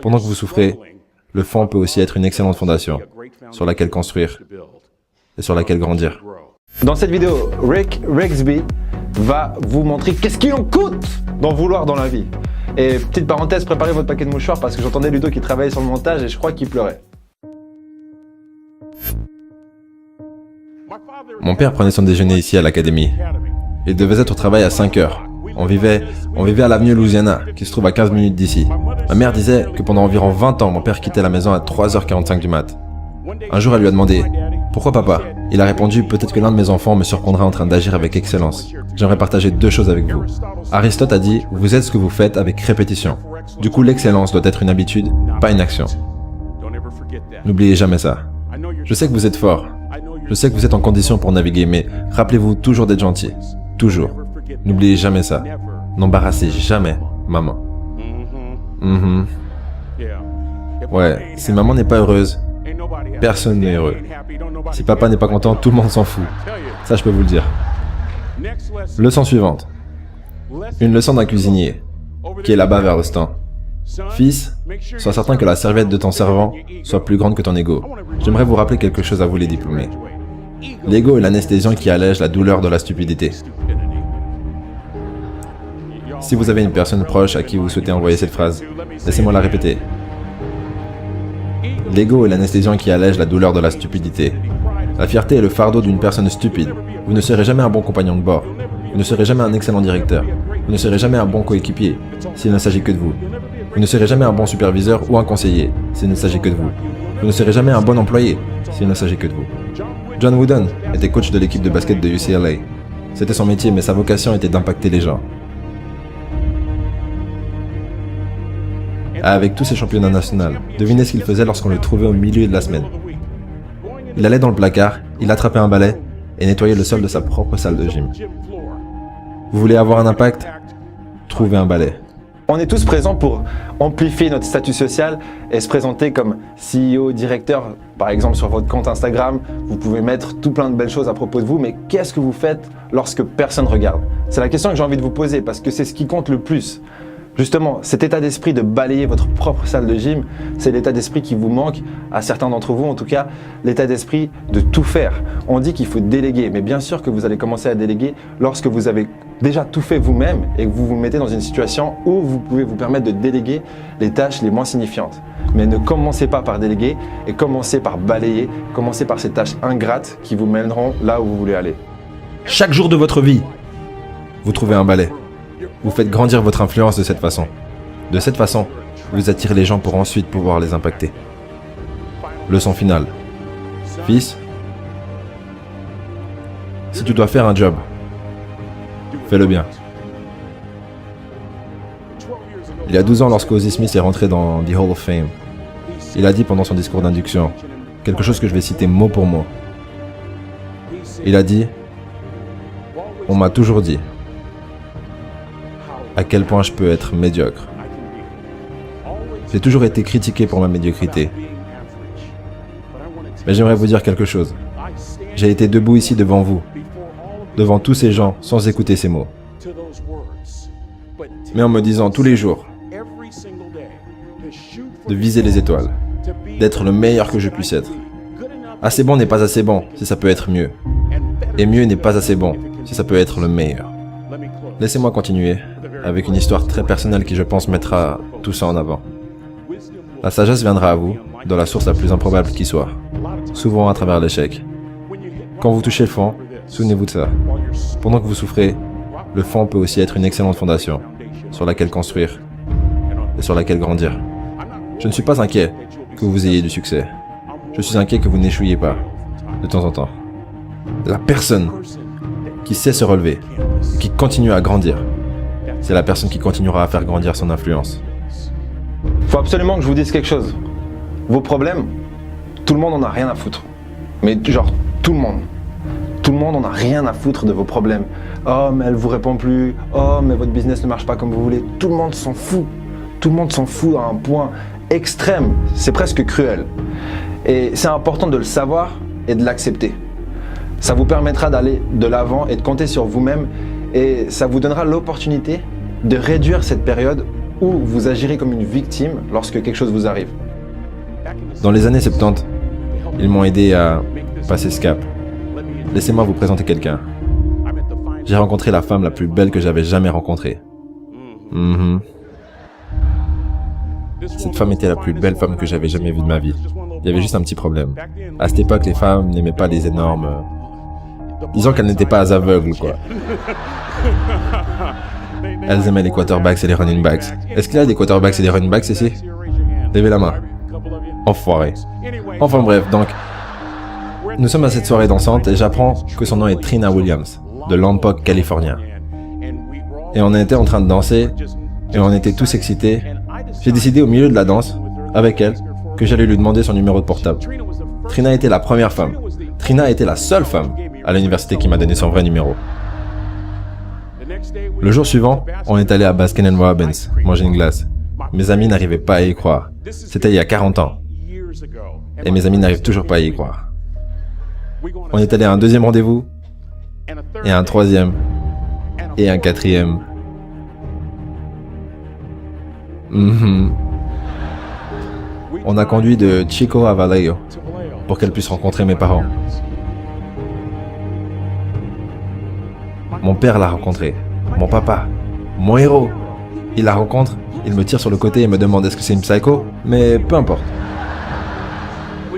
Pendant que vous souffrez, le fond peut aussi être une excellente fondation sur laquelle construire et sur laquelle grandir. Dans cette vidéo, Rick Rigsby va vous montrer qu'est-ce qu'il en coûte d'en vouloir dans la vie. Et petite parenthèse, préparez votre paquet de mouchoirs parce que j'entendais Ludo qui travaillait sur le montage et je crois qu'il pleurait. Mon père prenait son déjeuner ici à l'académie. Il devait être au travail à 5 heures. On vivait à l'avenue Louisiana, qui se trouve à 15 minutes d'ici. Ma mère disait que pendant environ 20 ans, mon père quittait la maison à 3h45 du mat. Un jour, elle lui a demandé « Pourquoi papa ?» Il a répondu « Peut-être que l'un de mes enfants me surprendra en train d'agir avec excellence. J'aimerais partager 2 choses avec vous. » Aristote a dit « Vous êtes ce que vous faites avec répétition. » Du coup, l'excellence doit être une habitude, pas une action. N'oubliez jamais ça. Je sais que vous êtes fort. Je sais que vous êtes en condition pour naviguer, mais rappelez-vous toujours d'être gentil. Toujours. N'oubliez jamais ça. N'embarrassez jamais maman. Ouais, si maman n'est pas heureuse, personne n'est heureux. Si papa n'est pas content, tout le monde s'en fout. Ça, je peux vous le dire. Leçon suivante. Une leçon d'un cuisinier, qui est là-bas vers le stand. Fils, sois certain que la serviette de ton servant soit plus grande que ton ego. J'aimerais vous rappeler quelque chose à vous les diplômés. L'ego est l'anesthésiant qui allège la douleur de la stupidité. Si vous avez une personne proche à qui vous souhaitez envoyer cette phrase, laissez-moi la répéter. L'ego est l'anesthésiant qui allège la douleur de la stupidité. La fierté est le fardeau d'une personne stupide. Vous ne serez jamais un bon compagnon de bord. Vous ne serez jamais un excellent directeur. Vous ne serez jamais un bon coéquipier, s'il ne s'agit que de vous. Vous ne serez jamais un bon superviseur ou un conseiller, s'il ne s'agit que de vous. Vous ne serez jamais un bon employé, s'il ne s'agit que de vous. John Wooden était coach de l'équipe de basket de UCLA. C'était son métier, mais sa vocation était d'impacter les gens. Avec tous ses championnats nationaux, devinez ce qu'il faisait lorsqu'on le trouvait au milieu de la semaine. Il allait dans le placard, il attrapait un balai et nettoyait le sol de sa propre salle de gym. Vous voulez avoir un impact? Trouvez un balai. On est tous présents pour amplifier notre statut social et se présenter comme CEO, directeur. Par exemple, sur votre compte Instagram, vous pouvez mettre tout plein de belles choses à propos de vous, mais qu'est-ce que vous faites lorsque personne regarde? C'est la question que j'ai envie de vous poser parce que c'est ce qui compte le plus. Justement, cet état d'esprit de balayer votre propre salle de gym, c'est l'état d'esprit qui vous manque, à certains d'entre vous en tout cas, l'état d'esprit de tout faire. On dit qu'il faut déléguer, mais bien sûr que vous allez commencer à déléguer lorsque vous avez déjà tout fait vous-même et que vous vous mettez dans une situation où vous pouvez vous permettre de déléguer les tâches les moins signifiantes. Mais ne commencez pas par déléguer et commencez par balayer, commencez par ces tâches ingrates qui vous mèneront là où vous voulez aller. Chaque jour de votre vie, vous trouvez un balai. Vous faites grandir votre influence de cette façon. De cette façon, vous attirez les gens pour ensuite pouvoir les impacter. Leçon finale. Fils, si tu dois faire un job, fais-le bien. Il y a 12 ans, lorsque Ozzie Smith est rentré dans The Hall of Fame, il a dit pendant son discours d'induction quelque chose que je vais citer mot pour mot. Il a dit « On m'a toujours dit à quel point je peux être médiocre. J'ai toujours été critiqué pour ma médiocrité. Mais j'aimerais vous dire quelque chose. J'ai été debout ici devant vous, devant tous ces gens, sans écouter ces mots. Mais en me disant tous les jours de viser les étoiles, d'être le meilleur que je puisse être. Assez bon n'est pas assez bon si ça peut être mieux. Et mieux n'est pas assez bon si ça peut être le meilleur. Laissez-moi continuer avec une histoire très personnelle qui, je pense, mettra tout ça en avant. La sagesse viendra à vous dans la source la plus improbable qui soit, souvent à travers l'échec. Quand vous touchez le fond, souvenez-vous de ça. Pendant que vous souffrez, le fond peut aussi être une excellente fondation sur laquelle construire et sur laquelle grandir. Je ne suis pas inquiet que vous ayez du succès. Je suis inquiet que vous n'échouiez pas, de temps en temps. La personne qui sait se relever, et qui continue à grandir, c'est la personne qui continuera à faire grandir son influence. Faut absolument que je vous dise quelque chose. Vos problèmes, tout le monde en a rien à foutre. Mais genre, tout le monde. Tout le monde en a rien à foutre de vos problèmes. Oh, mais elle vous répond plus. Oh, mais votre business ne marche pas comme vous voulez. Tout le monde s'en fout. Tout le monde s'en fout à un point extrême. C'est presque cruel. Et c'est important de le savoir et de l'accepter. Ça vous permettra d'aller de l'avant et de compter sur vous-même. Et ça vous donnera l'opportunité de réduire cette période ou vous agirez comme une victime lorsque quelque chose vous arrive? Dans les années 70, ils m'ont aidé à passer ce cap. Laissez-moi vous présenter quelqu'un. J'ai rencontré la femme la plus belle que j'avais jamais rencontrée. Cette femme était la plus belle femme que j'avais jamais vue de ma vie. Il y avait juste un petit problème. À cette époque, les femmes n'aimaient pas les énormes... Disons qu'elles n'étaient pas aveugles, quoi. Elles aimaient les quarterbacks et les running backs. Est-ce qu'il y a des quarterbacks et des running backs ici? Levez la main. Enfoiré. Enfin bref, donc... Nous sommes à cette soirée dansante et j'apprends que son nom est Trina Williams, de Lompoc, californien. Et on était en train de danser, et on était tous excités. J'ai décidé au milieu de la danse, avec elle, que j'allais lui demander son numéro de portable. Trina était la première femme. Trina était la seule femme à l'université qui m'a donné son vrai numéro. Le jour suivant, on est allé à Baskin & Robbins, manger une glace. Mes amis n'arrivaient pas à y croire. C'était il y a 40 ans. Et mes amis n'arrivent toujours pas à y croire. On est allé à un deuxième rendez-vous, et un troisième, et un quatrième. On a conduit de Chico à Vallejo pour qu'elle puisse rencontrer mes parents. Mon père l'a rencontré, mon papa, mon héros. Il la rencontre, il me tire sur le côté et me demande est-ce que c'est une psycho, mais peu importe.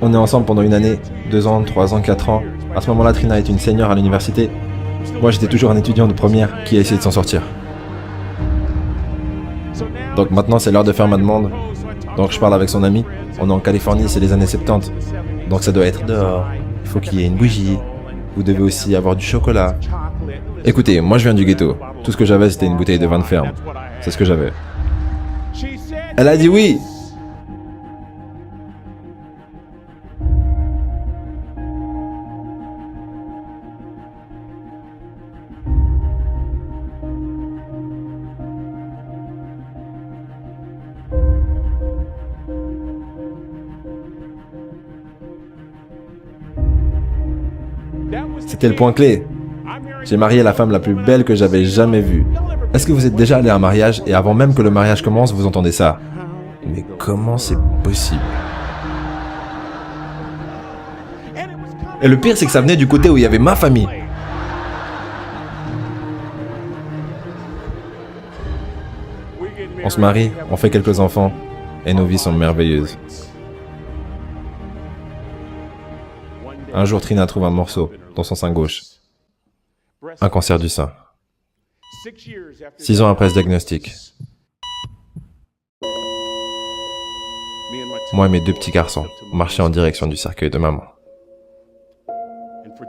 On est ensemble pendant une année, 2 ans, 3 ans, 4 ans. À ce moment-là, Trina est une senior à l'université. Moi, j'étais toujours un étudiant de première qui a essayé de s'en sortir. Donc maintenant, c'est l'heure de faire ma demande. Donc je parle avec son ami. On est en Californie, c'est les années 70. Donc ça doit être dehors. Il faut qu'il y ait une bougie. Vous devez aussi avoir du chocolat. Écoutez, moi je viens du ghetto. Tout ce que j'avais, c'était une bouteille de vin de ferme. C'est ce que j'avais. Elle a dit oui! C'était le point clé. J'ai marié la femme la plus belle que j'avais jamais vue. Est-ce que vous êtes déjà allé à un mariage et avant même que le mariage commence, vous entendez ça? Mais comment c'est possible? Et le pire, c'est que ça venait du côté où il y avait ma famille. On se marie, on fait quelques enfants, et nos vies sont merveilleuses. Un jour, Trina trouve un morceau dans son sein gauche. Un cancer du sein. 6 ans après ce diagnostic. Moi et mes 2 petits garçons, on marchait en direction du cercueil de maman.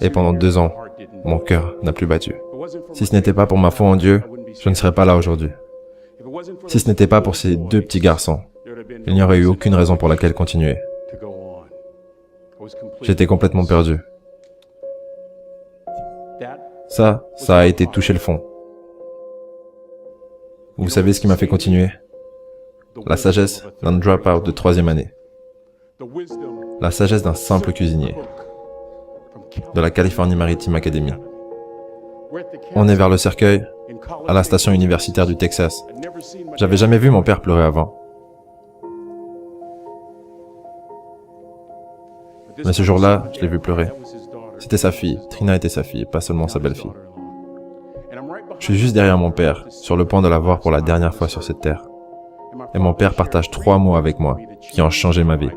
Et pendant 2 ans, mon cœur n'a plus battu. Si ce n'était pas pour ma foi en Dieu, je ne serais pas là aujourd'hui. Si ce n'était pas pour ces 2 petits garçons, il n'y aurait eu aucune raison pour laquelle continuer. J'étais complètement perdu. Ça a été toucher le fond. Vous savez ce qui m'a fait continuer? La sagesse d'un drop-out de 3e année. La sagesse d'un simple cuisinier. De la Californie Maritime Academy. On est vers le cercueil, à la station universitaire du Texas. J'avais jamais vu mon père pleurer avant. Mais ce jour-là, je l'ai vu pleurer. C'était sa fille. Trina était sa fille, pas seulement sa belle-fille. Je suis juste derrière mon père, sur le point de la voir pour la dernière fois sur cette terre. Et mon père partage 3 mots avec moi, qui ont changé ma vie.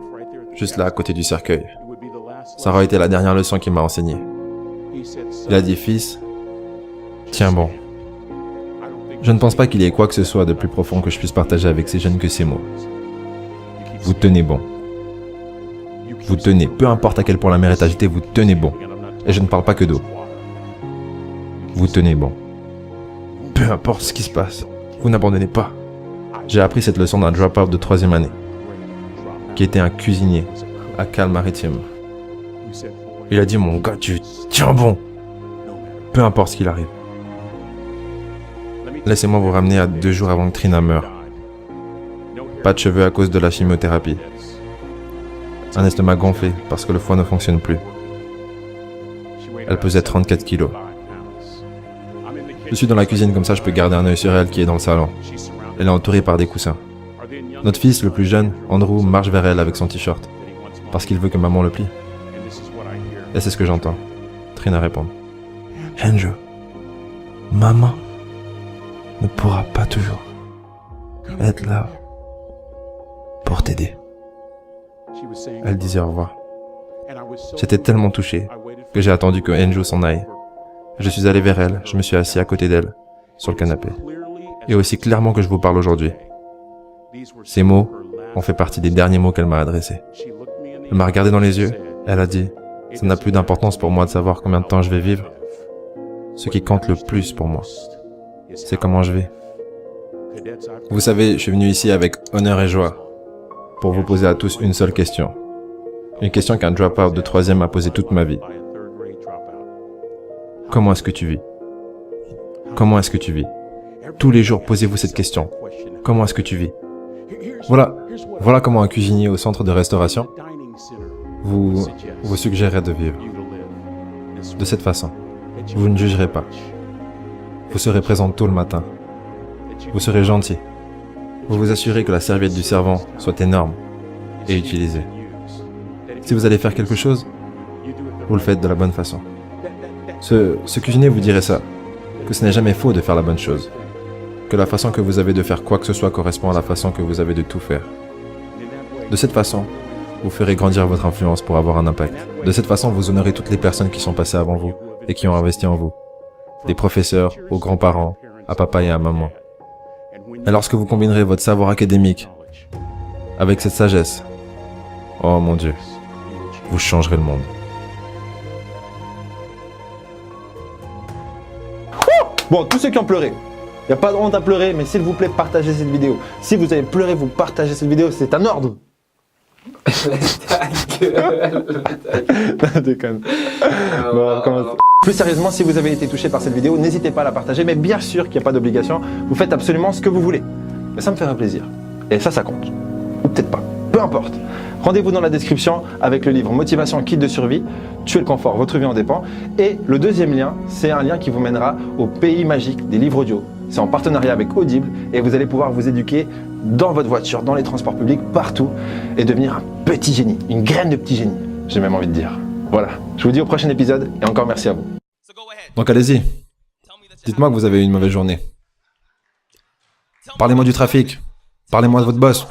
Juste là, à côté du cercueil. Ça aurait été la dernière leçon qu'il m'a enseignée. Il a dit, fils, tiens bon. Je ne pense pas qu'il y ait quoi que ce soit de plus profond que je puisse partager avec ces jeunes que ces mots. Vous tenez bon. Vous tenez, peu importe à quel point la mer est agitée, vous tenez bon. Et je ne parle pas que d'eau. Vous tenez bon. Peu importe ce qui se passe, vous n'abandonnez pas. J'ai appris cette leçon d'un drop-out de 3e année, qui était un cuisinier à Cal Maritime. Il a dit, mon gars, tu tiens bon. Peu importe ce qu'il arrive. Laissez-moi vous ramener à 2 jours avant que Trina meure. Pas de cheveux à cause de la chimiothérapie. Un estomac gonflé parce que le foie ne fonctionne plus. Elle pesait 34 kilos. Je suis dans la cuisine comme ça, je peux garder un œil sur elle qui est dans le salon. Elle est entourée par des coussins. Notre fils, le plus jeune, Andrew, marche vers elle avec son t-shirt, parce qu'il veut que maman le plie. Et c'est ce que j'entends. Trina répond. Andrew, maman ne pourra pas toujours être là pour t'aider. Elle disait au revoir. J'étais tellement touché que j'ai attendu que Andrew s'en aille. Je suis allé vers elle, je me suis assis à côté d'elle, sur le canapé. Et aussi clairement que je vous parle aujourd'hui. Ces mots ont fait partie des derniers mots qu'elle m'a adressés. Elle m'a regardé dans les yeux, elle a dit « Ça n'a plus d'importance pour moi de savoir combien de temps je vais vivre. Ce qui compte le plus pour moi, c'est comment je vais. » Vous savez, je suis venu ici avec honneur et joie pour vous poser à tous une seule question. Une question qu'un drop-out de 3e m'a posée toute ma vie. Comment est-ce que tu vis? Comment est-ce que tu vis? Tous les jours, posez-vous cette question. Comment est-ce que tu vis? Voilà comment un cuisinier au centre de restauration vous suggérerait de vivre. De cette façon, vous ne jugerez pas. Vous serez présent tôt le matin. Vous serez gentil. Vous vous assurez que la serviette du servant soit énorme et utilisée. Si vous allez faire quelque chose, vous le faites de la bonne façon. Ce cuisinier vous dirait ça, que ce n'est jamais faux de faire la bonne chose, que la façon que vous avez de faire quoi que ce soit correspond à la façon que vous avez de tout faire. De cette façon, vous ferez grandir votre influence pour avoir un impact. De cette façon, vous honorez toutes les personnes qui sont passées avant vous et qui ont investi en vous. Des professeurs, aux grands-parents, à papa et à maman. Et lorsque vous combinerez votre savoir académique avec cette sagesse, oh mon Dieu, vous changerez le monde. Bon, tous ceux qui ont pleuré, il n'y a pas de honte à pleurer, mais s'il vous plaît, partagez cette vidéo. Si vous avez pleuré, vous partagez cette vidéo, c'est un ordre. Non, déconne. Bon, on recommence. Plus sérieusement, si vous avez été touché par cette vidéo, n'hésitez pas à la partager, mais bien sûr qu'il n'y a pas d'obligation, vous faites absolument ce que vous voulez. Mais ça me ferait plaisir. Et ça compte. Ou peut-être pas. Peu importe. Rendez-vous dans la description avec le livre Motivation Kit de survie, Tuer le confort, votre vie en dépend. Et le deuxième lien, c'est un lien qui vous mènera au pays magique des livres audio. C'est en partenariat avec Audible et vous allez pouvoir vous éduquer dans votre voiture, dans les transports publics, partout et devenir un petit génie, une graine de petit génie, j'ai même envie de dire. Voilà, je vous dis au prochain épisode et encore merci à vous. Donc allez-y, dites-moi que vous avez eu une mauvaise journée. Parlez-moi du trafic, parlez-moi de votre boss.